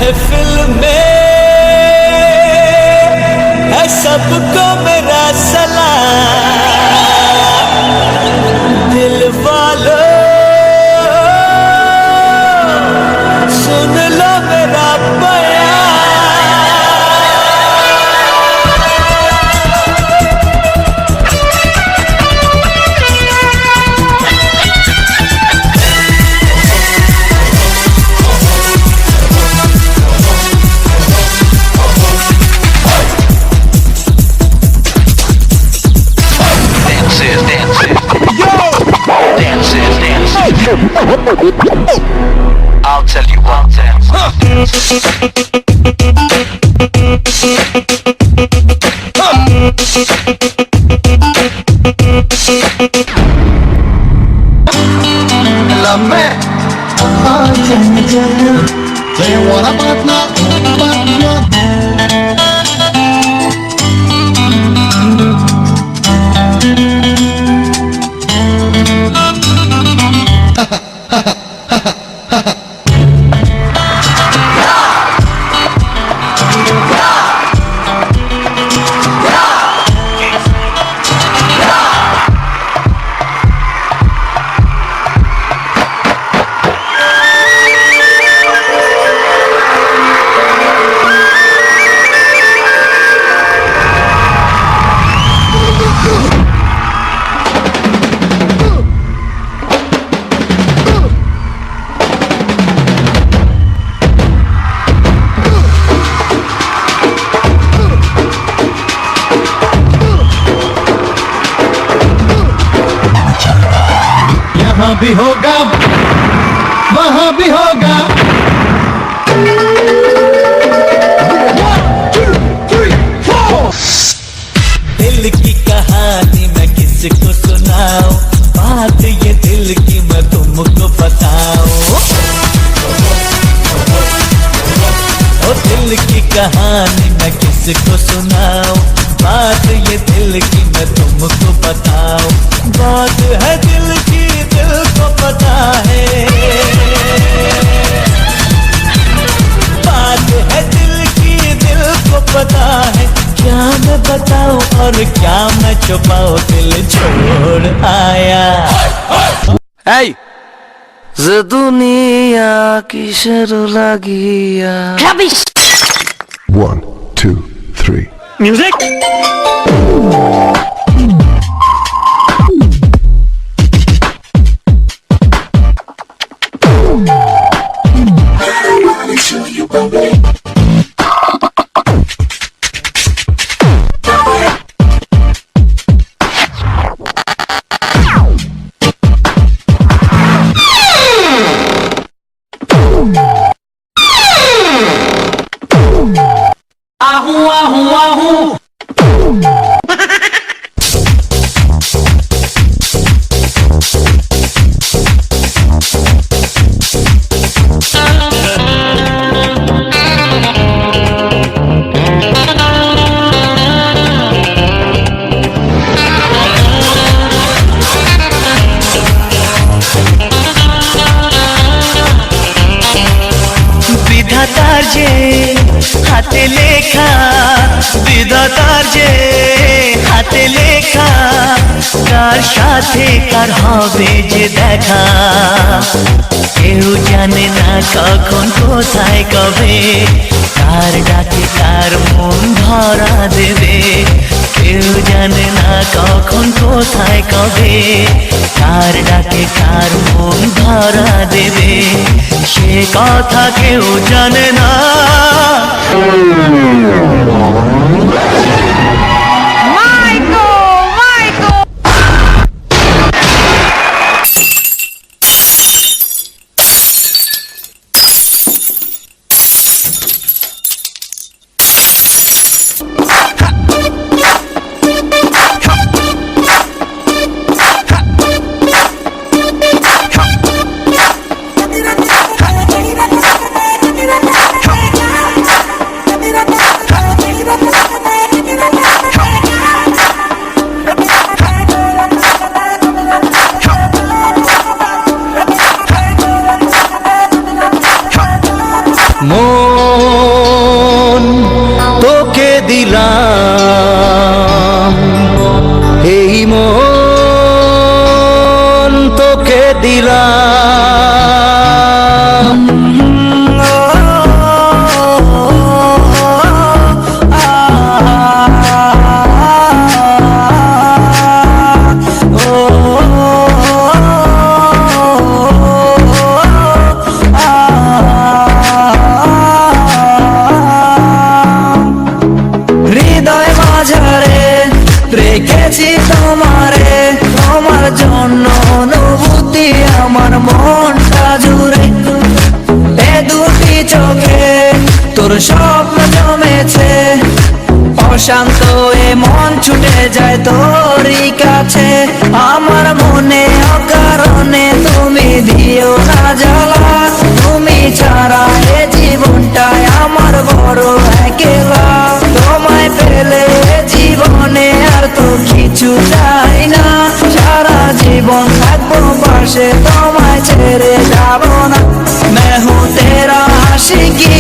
महफिल में है सबको मेरा सलाम। दिल वालों सुन लो मेरा I'll tell you one dance. Love me. Say what about now? यहाँ भी होगा वहाँ भी होगा। दिल की कहानी मैं किसको सुनाऊं, बात ये दिल की मैं तुमको बताऊं। ओ दिल की कहानी मैं किसको सुनाऊं, बात ये दिल की मैं तुमको बताऊं। बात है दिल की, दिल को पता है। बात है दिल की, दिल को पता है। क्या मैं बताऊं और क्या मैं छुपाऊं, दिल छोड़ आया। Hey! Ze dunia kisheru lagia. Rubbish! 1, 2, 3. Music! Ahu, ahu, ahu! বিধাতার যে হাতে লেখা, বিধাতার যে হাতে লেখা, কার সাথে কার হবে যে দেখা। কেউ জানে না কখন কোথায় কবে, কার ডাকে কার মন ধরা দেবে। কেউ জানে না কখন কোথায় কবে, কার ডাকে কার মন ধরা দেবে। সে কথা কেউ জানে না। দিলাম হৃদয় মাঝারে রেখেছি তোমারে, তোমার জন্য অনুভূতি আমার মনটা জুড়ে। এ দুটি চোখে তোর স্বপ্ন জমেছে, অশান্ত এ মন ছুটে যায় তোরই কাছে। আমার মনে অকারণে তুমি দিও না জ্বালা, তুমি ছাড়া এ জীবনটাই আমার বড় একলা। তোমায় পেলে জীবনে আর তো কিছু চাই না, সারা জীবন থাকবো পাশে, তোমায় ছেড়ে যাবো না। मैं हूँ तेरा आशिकी